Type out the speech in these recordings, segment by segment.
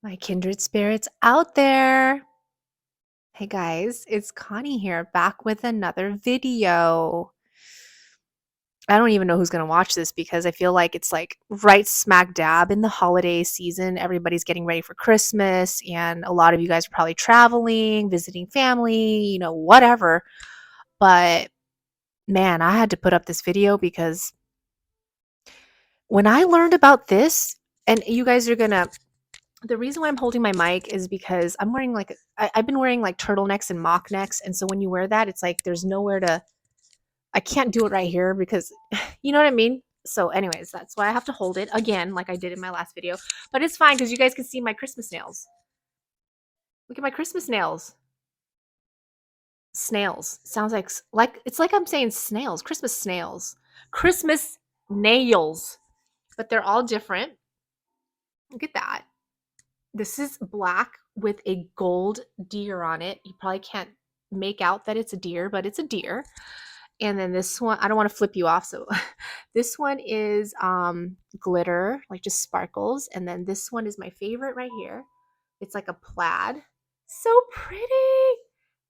My kindred spirits out there. Hey guys, it's Connie here, back with another video. I don't even know who's going to watch this because I feel like it's like right smack dab in the holiday season. Everybody's getting ready for Christmas, and a lot of you guys are probably traveling, visiting family, whatever. But man, I had to put up this video because when I learned about this, and you guys are going to the reason why I'm holding my mic is because I'm wearing I've been wearing like turtlenecks and mock necks. And so when you wear that, it's like there's nowhere to, I can't do it right here because you know what I mean? So, anyways, that's why I have to hold it again, like I did in my last video. But it's fine because you guys can see my Christmas nails. Look at my Christmas nails. Snails. Sounds like it's like I'm saying snails, Christmas snails, Christmas nails, but they're all different. Look at that. This is black with a gold deer on it. You probably can't make out that it's a deer, but it's a deer. And then this one, I don't want to flip you off. So this one is glitter, like just sparkles. And then this one is my favorite right here. It's like a plaid. So pretty.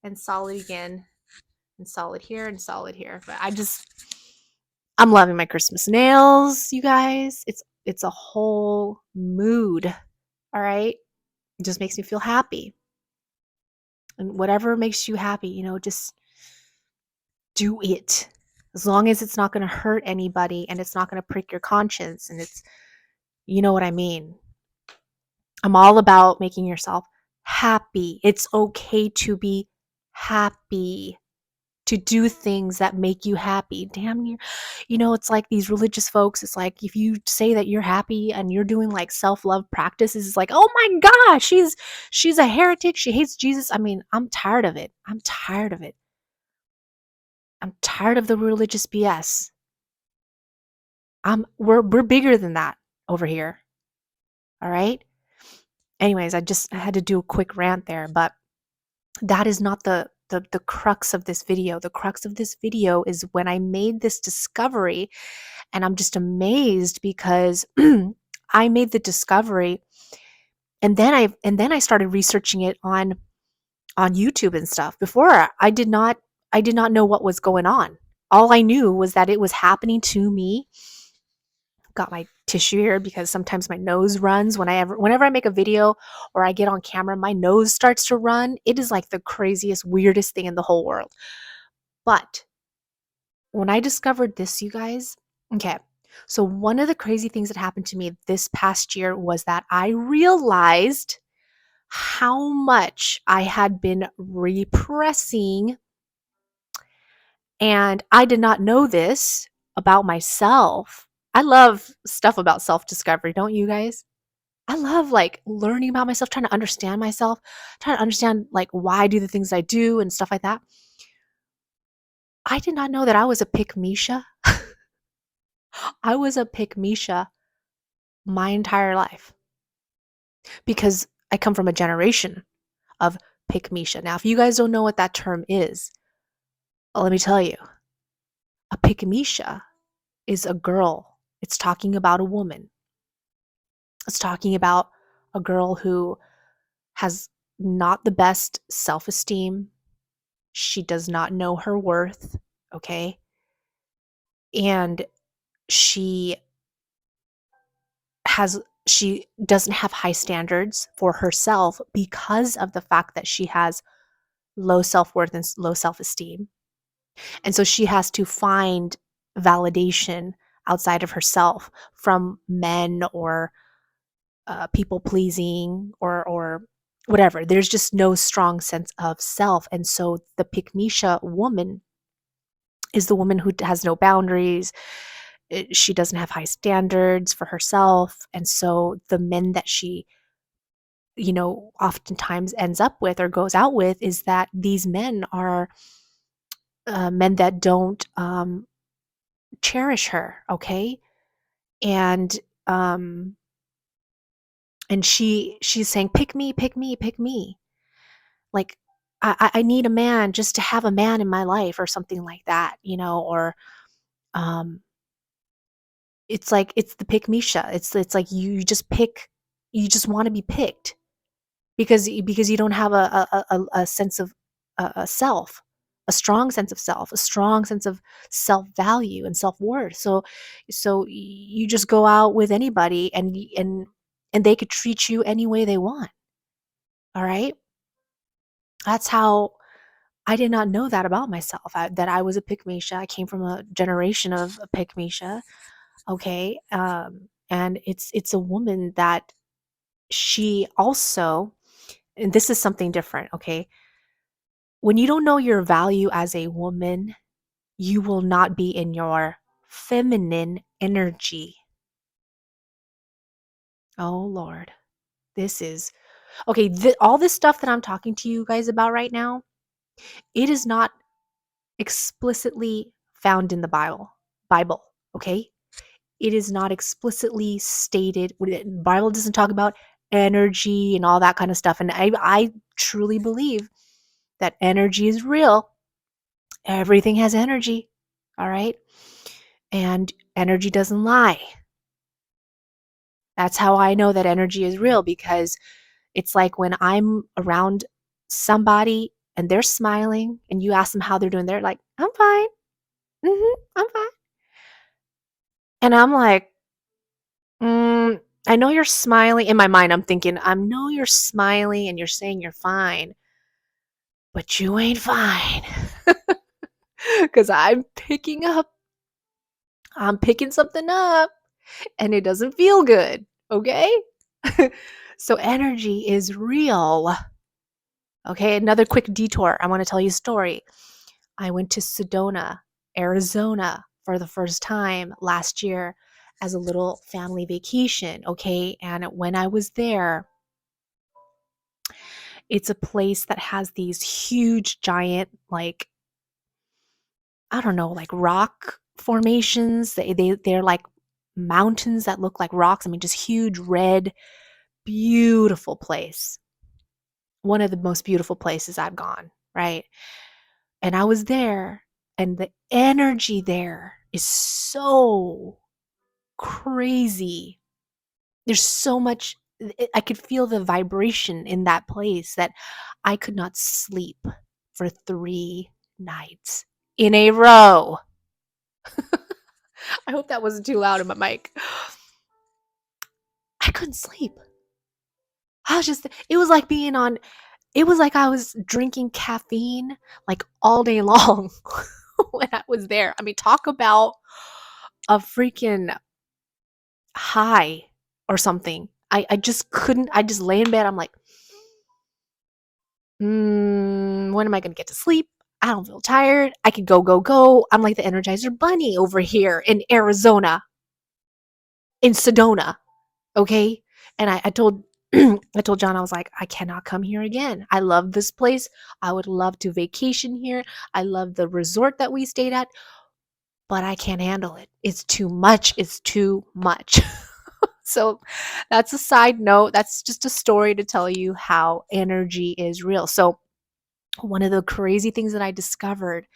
And solid again. And solid here and solid here. But I'm loving my Christmas nails, you guys. It's a whole mood. All right. It just makes me feel happy. And whatever makes you happy, just do it. As long as it's not going to hurt anybody and it's not going to prick your conscience and you know what I mean. I'm all about making yourself happy. It's okay to be happy, to do things that make you happy. Damn near, it's like these religious folks. It's like if you say that you're happy and you're doing like self-love practices, it's like, oh my gosh, she's a heretic. She hates Jesus. I mean, I'm tired of it. I'm tired of it. I'm tired of the religious BS. We're bigger than that over here. All right. Anyways, I had to do a quick rant there, but that is not the crux of this video. The crux of this video is when I made this discovery, and I'm just amazed because I made the discovery, and then I started researching it on YouTube and stuff. Before I did not know what was going on. All I knew was that it was happening to me. Got my tissue here because sometimes my nose runs whenever I make a video or I get on camera, my nose starts to run. It is like the craziest, weirdest thing in the whole world. But when I discovered this, you guys, okay, so one of the crazy things that happened to me this past year was that I realized how much I had been repressing, and I did not know this about myself. I love stuff about self-discovery, don't you guys? I love like learning about myself, trying to understand myself, trying to understand like why I do the things I do and stuff like that. I did not know that I was a pick Misha. I was a pick Misha my entire life because I come from a generation of pick Misha. Now, if you guys don't know what that term is, let me tell you. A pick Misha is a girl. It's talking about a woman. It's talking about a girl who has not the best self-esteem. She does not know her worth, okay? And she doesn't have high standards for herself because of the fact that she has low self-worth and low self-esteem. And so she has to find validation outside of herself from men or people pleasing or whatever. There's just no strong sense of self. And so the Pikmisha woman is the woman who has no boundaries. She doesn't have high standards for herself. And so the men that she, oftentimes ends up with or goes out with is that these men are men that don't cherish her, okay? And she's saying, pick me, pick me, pick me. Like, I need a man just to have a man in my life or something like that, or it's like, it's the pick Misha. It's like you just want to be picked. because you don't have a sense of a self, a strong sense of self, a strong sense of self-value and self-worth. So you just go out with anybody, and they could treat you any way they want. All right? That's how I did not know that about myself. That I was a pick I came from a generation of a pick okay? And it's a woman that she also, and this is something different, okay? When you don't know your value as a woman, you will not be in your feminine energy. Oh Lord. This is okay, all this stuff that I'm talking to you guys about right now, it is not explicitly found in the Bible, okay? It is not explicitly stated. The Bible doesn't talk about energy and all that kind of stuff. And I truly believe that energy is real. Everything has energy. All right. And energy doesn't lie. That's how I know that energy is real, because it's like when I'm around somebody and they're smiling and you ask them how they're doing, they're like, I'm fine. I'm fine. And I'm like, I know you're smiling. In my mind, I'm thinking, I know you're smiling and you're saying you're fine, but you ain't fine. Because I'm picking something up and it doesn't feel good. Okay. So energy is real. Okay. Another quick detour. I want to tell you a story. I went to Sedona, Arizona for the first time last year as a little family vacation. Okay. And when I was there, it's a place that has these huge, giant, like, I don't know, like rock formations. They're like mountains that look like rocks. I mean, just huge, red, beautiful place. One of the most beautiful places I've gone, right? And I was there, and the energy there is so crazy. There's so much, I could feel the vibration in that place that I could not sleep for 3 nights in a row. I hope that wasn't too loud in my mic. I couldn't sleep. I was just, it was like being on, it was like I was drinking caffeine like all day long when I was there. I mean, talk about a freaking high or something. I just couldn't, I just lay in bed. I'm like, when am I going to get to sleep? I don't feel tired. I could go, go, go. I'm like the Energizer Bunny over here in Arizona, in Sedona. Okay. And I told, I told John, I was like, I cannot come here again. I love this place. I would love to vacation here. I love the resort that we stayed at, but I can't handle it. It's too much. It's too much. So that's a side note. That's just a story to tell you how energy is real. So one of the crazy things that I discovered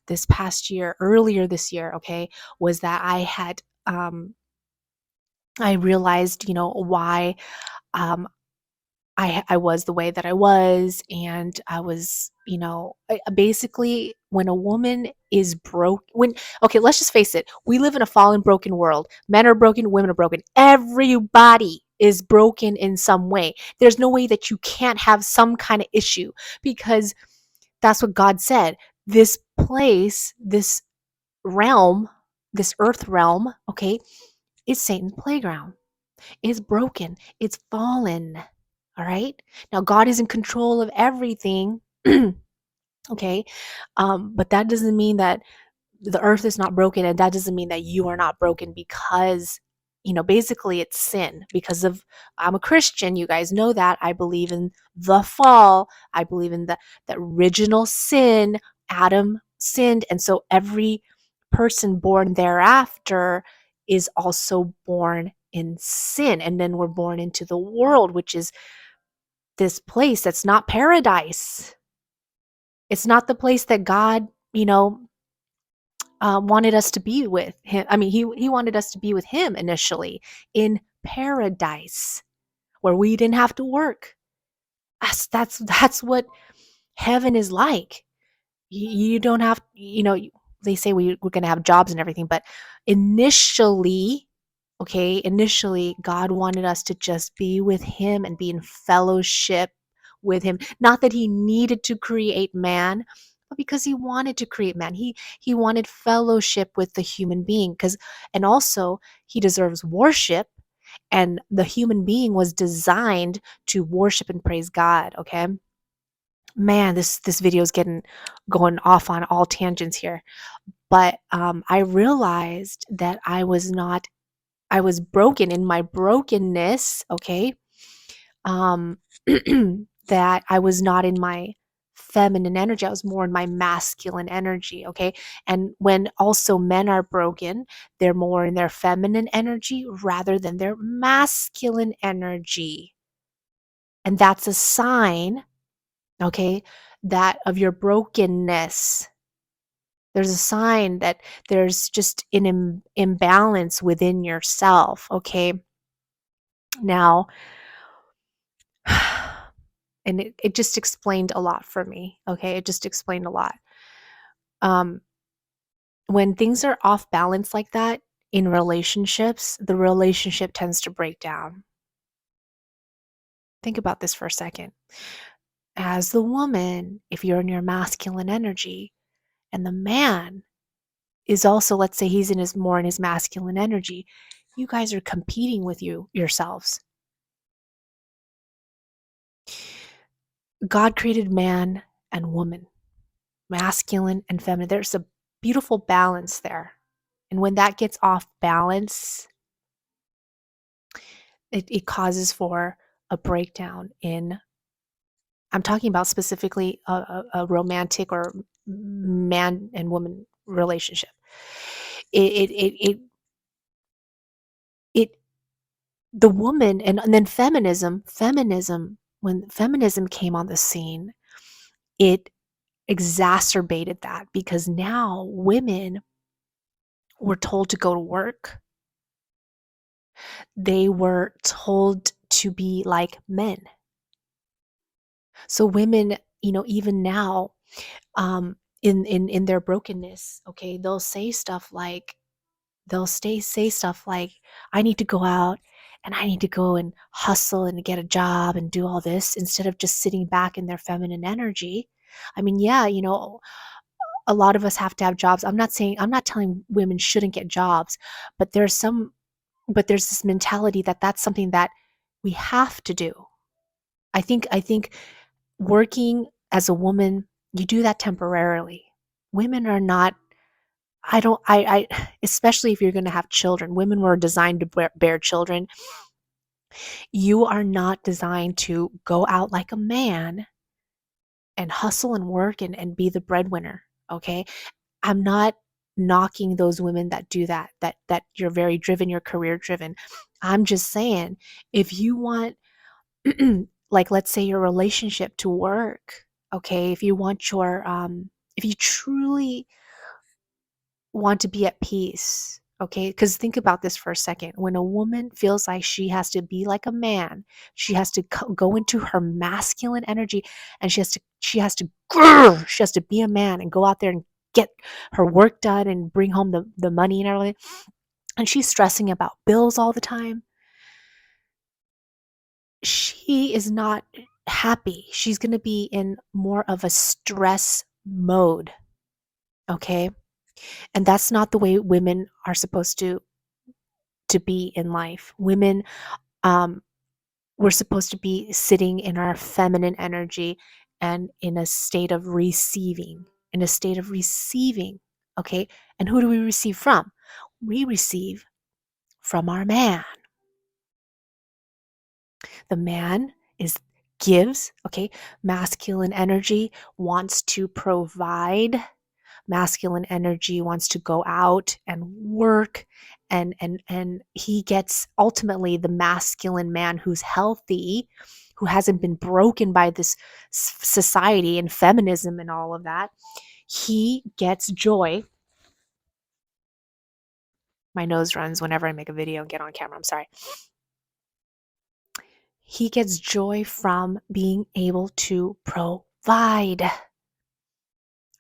this past year, earlier this year, okay, was that I realized, why um, I was the way that I was, and I was, basically when a woman is broke, when okay, let's just face it, we live in a fallen, broken world. Men are broken, women are broken. Everybody is broken in some way. There's no way that you can't have some kind of issue, because that's what God said. This place, this realm, this earth realm, okay, is Satan's playground. It's broken. It's fallen. All right. Now, God is in control of everything. Okay. But that doesn't mean that the earth is not broken. And that doesn't mean that you are not broken, because, basically it's sin. Because of, I'm a Christian. You guys know that. I believe in the fall. I believe in the original sin. Adam sinned. And so every person born thereafter is also born in sin. And then we're born into the world, which is this place that's not paradise. It's not the place that God, wanted us to be with him. I mean, he wanted us to be with him initially in paradise, where we didn't have to work. That's what heaven is like. You don't have, they say we're going to have jobs and everything, but initially, okay, initially, God wanted us to just be with Him and be in fellowship with Him. Not that He needed to create man, but because He wanted to create man. He wanted fellowship with the human being, and also He deserves worship. And the human being was designed to worship and praise God. Okay, man, this video is getting going off on all tangents here. But I realized that I was broken in my brokenness, okay? Um, that I was not in my feminine energy. I was more in my masculine energy, okay? And when also men are broken, they're more in their feminine energy rather than their masculine energy. And that's a sign, okay, that of your brokenness. There's a sign that there's just an imbalance within yourself, okay? Now, and it just explained a lot for me, okay? It just explained a lot. Um, when things are off balance like that in relationships, the relationship tends to break down. Think about this for a second. As the woman, if you're in your masculine energy, and the man is also, let's say he's more in his masculine energy, you guys are competing with yourselves. God created man and woman, masculine and feminine. There's a beautiful balance there. And when that gets off balance, it causes for a breakdown in, I'm talking about specifically a romantic or man and woman relationship. It, it, it, it the woman, and then feminism, when feminism came on the scene, it exacerbated that because now women were told to go to work. They were told to be like men. So women, even now, in their brokenness, okay, they'll say stuff like, I need to go out and I need to go and hustle and get a job and do all this instead of just sitting back in their feminine energy. I mean, yeah, a lot of us have to have jobs. I'm not telling women shouldn't get jobs, but there's this mentality that that's something that we have to do. I think working as a woman, you do that temporarily. Women are not, I don't I especially if you're going to have children. Women were designed to bear children. You are not designed to go out like a man and hustle and work and be the breadwinner, okay? I'm not knocking those women that do that you're very driven, you're career driven. I'm just saying, if you want like, let's say your relationship to work, okay? If you truly want to be at peace, okay? Because think about this for a second. When a woman feels like she has to be like a man, she has to go into her masculine energy, and she has to be a man and go out there and get her work done and bring home the money and everything. And she's stressing about bills all the time. She is not happy. She's going to be in more of a stress mode, okay? And that's not the way women are supposed to be in life. Women, um, we're supposed to be sitting in our feminine energy and in a state of receiving, okay? And who do we receive from? We receive from our man. The man is gives, okay? Masculine energy wants to provide. Masculine energy wants to go out and work, and he gets, ultimately, the masculine man who's healthy, who hasn't been broken by this society and feminism and all of that. He gets joy. My nose runs whenever I make a video and get on camera. I'm sorry. He gets joy from being able to provide.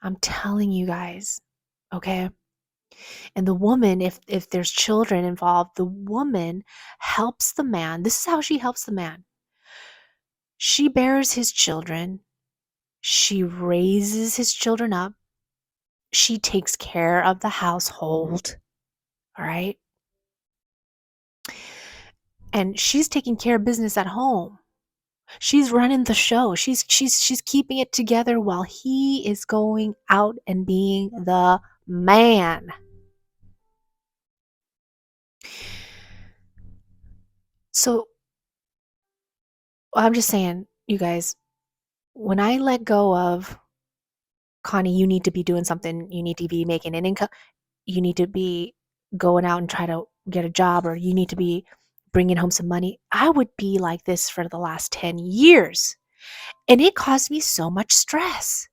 I'm telling you guys, okay? And the woman, if there's children involved, the woman helps the man. This is how she helps the man. She bears his children. She raises his children up. She takes care of the household. All right? And she's taking care of business at home. She's running the show. She's keeping it together while he is going out and being the man. So I'm just saying, you guys, when I let go of Connie, you need to be doing something, you need to be making an income, you need to be going out and try to get a job, or you need to be bringing home some money. I would be like this for the last 10 years. And it caused me so much stress.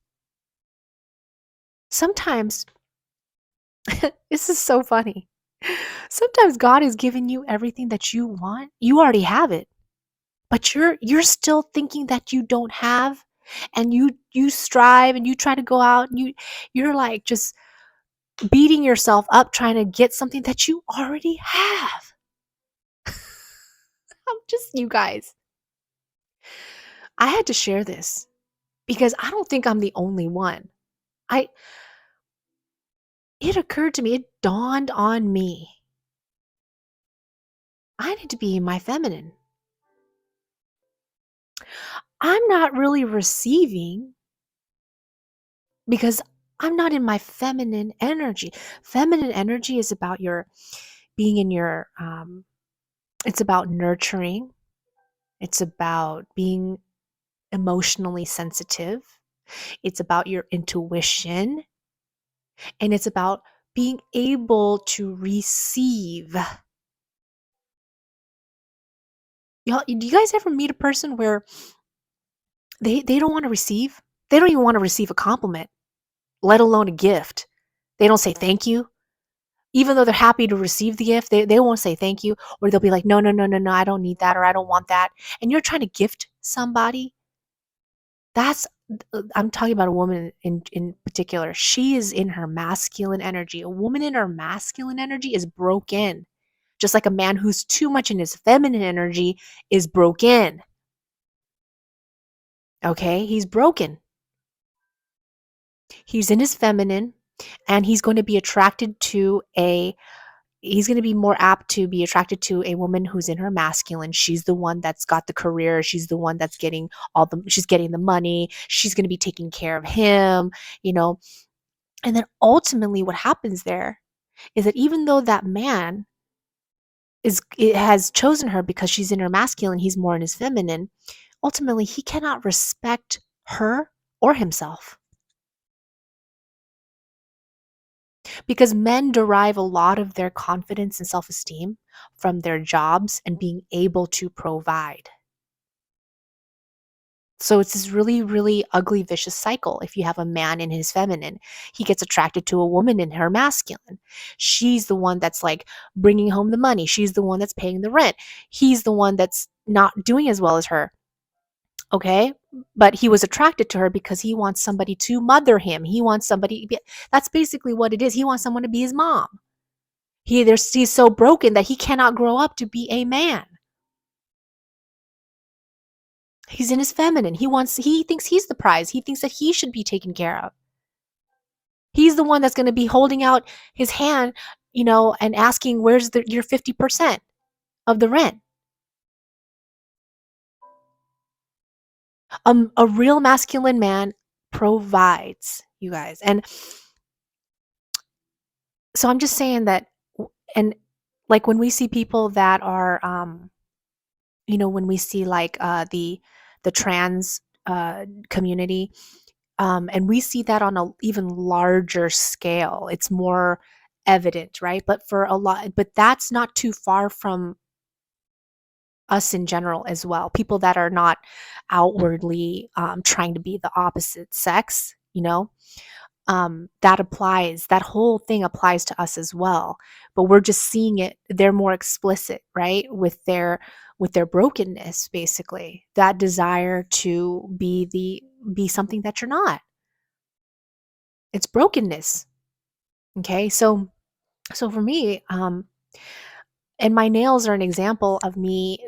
Sometimes, this is so funny. Sometimes God is giving you everything that you want. You already have it. But you're still thinking that you don't have, and you strive and you try to go out and you're like just beating yourself up trying to get something that you already have. I'm just, you guys, I had to share this because I don't think I'm the only one. I It occurred to me, it dawned on me. I need to be my feminine. I'm not really receiving because I'm not in my feminine energy. Feminine energy is about your being in your it's about nurturing. It's about being emotionally sensitive. It's about your intuition, and it's about being able to receive. Y'all, do you guys ever meet a person where they don't want to receive? They don't even want to receive a compliment, let alone a gift. They don't say thank you. Even though they're happy to receive the gift, they won't say thank you, or they'll be like, no, no, no, no, no, I don't need that, or I don't want that. And you're trying to gift somebody. That's I'm talking about a woman in particular. She is in her masculine energy. A woman in her masculine energy is broken. Just like a man who's too much in his feminine energy is broken. Okay? He's broken. He's in his feminine, and he's going to be attracted to he's going to be more apt to be attracted to a woman who's in her masculine. She's the one that's got the career. She's the one that's getting she's getting the money. She's going to be taking care of him, you know. And then ultimately what happens there is that even though that man it has chosen her because she's in her masculine, he's more in his feminine, ultimately he cannot respect her or himself. Because men derive a lot of their confidence and self-esteem from their jobs and being able to provide. So it's this really, really ugly, vicious cycle. If you have a man in his feminine, he gets attracted to a woman in her masculine. She's the one that's like bringing home the money. She's the one that's paying the rent. He's the one that's not doing as well as her. Okay? But he was attracted to her because he wants somebody to mother him. He wants somebody, that's basically what it is. He wants someone to be his mom. He's so broken that he cannot grow up to be a man. He's in his feminine. He thinks he's the prize. He thinks that he should be taken care of. He's the one that's going to be holding out his hand, and asking, where's your 50% of the rent? A real masculine man provides, you guys. And so I'm just saying that, and like when we see people that are, when we see like the trans community, and we see that on a even larger scale, it's more evident, right? But that's not too far from us in general as well. People that are not outwardly trying to be the opposite sex, that applies, that whole thing applies to us as well. But we're just seeing it, they're more explicit, right? With their brokenness, basically. That desire to be something that you're not. It's brokenness. Okay? So for me, and my nails are an example of me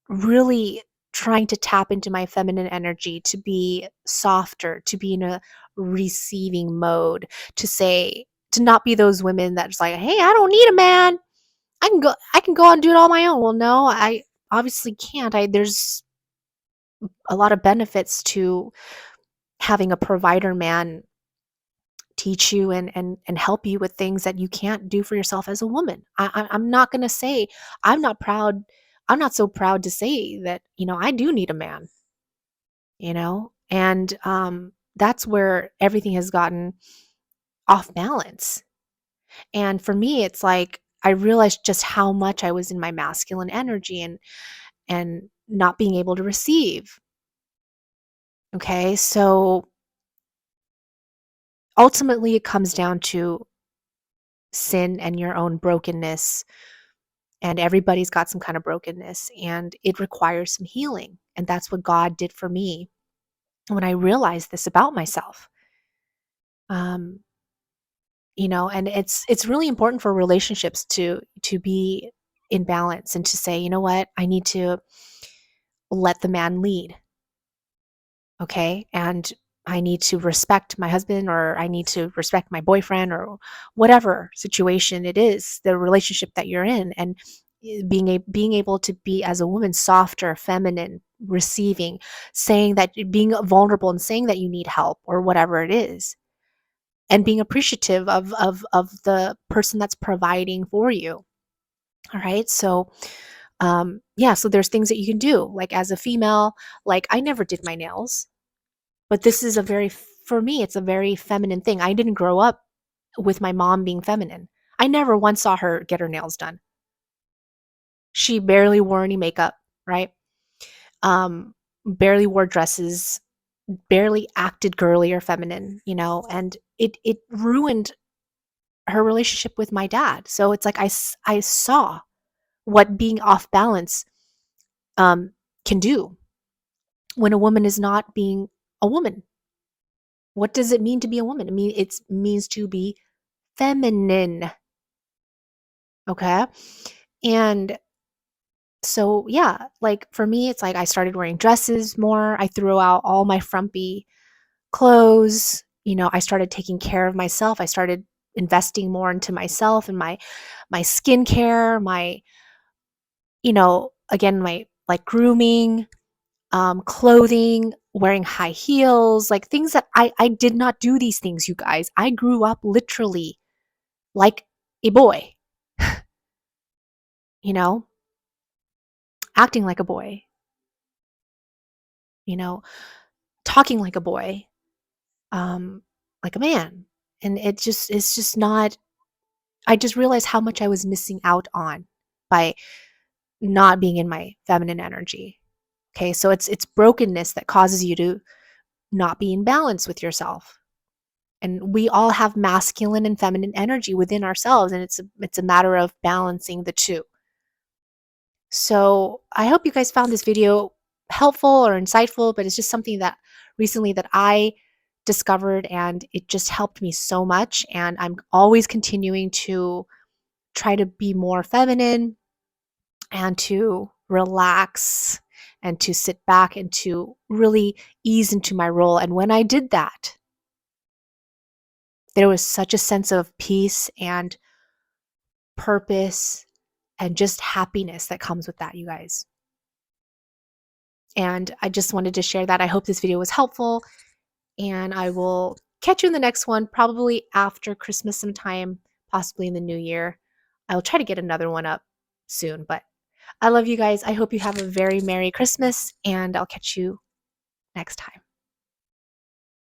really trying to tap into my feminine energy, to be softer, to be in a receiving mode, to not be those women that's like, hey, I don't need a man. I can go out and do it all on my own. Well, no, I obviously can't. There's a lot of benefits to having a provider man teach you and help you with things that you can't do for yourself as a woman. I'm not going to say I'm not proud. I'm not so proud to say that, I do need a man, and that's where everything has gotten off balance. And for me, it's like I realized just how much I was in my masculine energy and not being able to receive. Okay, so ultimately it comes down to sin and your own brokenness, and everybody's got some kind of brokenness, and it requires some healing. And that's what God did for me when I realized this about myself. um and it's really important for relationships to be in balance, and to say, you know what, I need to let the man lead. Okay, and I need to respect my husband, or I need to respect my boyfriend, or whatever situation it is, the relationship that you're in. And being able to be, as a woman, softer, feminine, receiving, saying that, being vulnerable and saying that you need help or whatever it is, and being appreciative of the person that's providing for you. All right, so yeah, so there's things that you can do, like as a female. Like, I never did my nails, but this is for me, it's a very feminine thing. I didn't grow up with my mom being feminine. I never once saw her get her nails done. She barely wore any makeup, right? Barely wore dresses, barely acted girly or feminine, and it ruined her relationship with my dad. So it's like I saw what being off balance um, can do when a woman is not being a woman. What does it mean to be a woman? It means to be feminine. Okay. And so, yeah, like for me, it's like I started wearing dresses more. I threw out all my frumpy clothes. I started taking care of myself. I started investing more into myself and my skincare, again, my like grooming, clothing, wearing high heels, like things that I did not do these things, you guys. I grew up literally like a boy, you know, acting like a boy, you know, talking like a boy, um, like a man. And it's just not, I just realized how much I was missing out on by not being in my feminine energy. Okay. So it's brokenness that causes you to not be in balance with yourself. And we all have masculine and feminine energy within ourselves, and it's a matter of balancing the two. So I hope you guys found this video helpful or insightful, but it's just something that recently that I discovered, and it just helped me so much. And I'm always continuing to try to be more feminine, and to relax, and to sit back, and to really ease into my role. And when I did that, there was such a sense of peace and purpose and just happiness that comes with that, you guys. And I just wanted to share that. I hope this video was helpful, and I will catch you in the next one, probably after Christmas sometime, possibly in the new year. I will try to get another one up soon, but I love you guys. I hope you have a very Merry Christmas, and I'll catch you next time.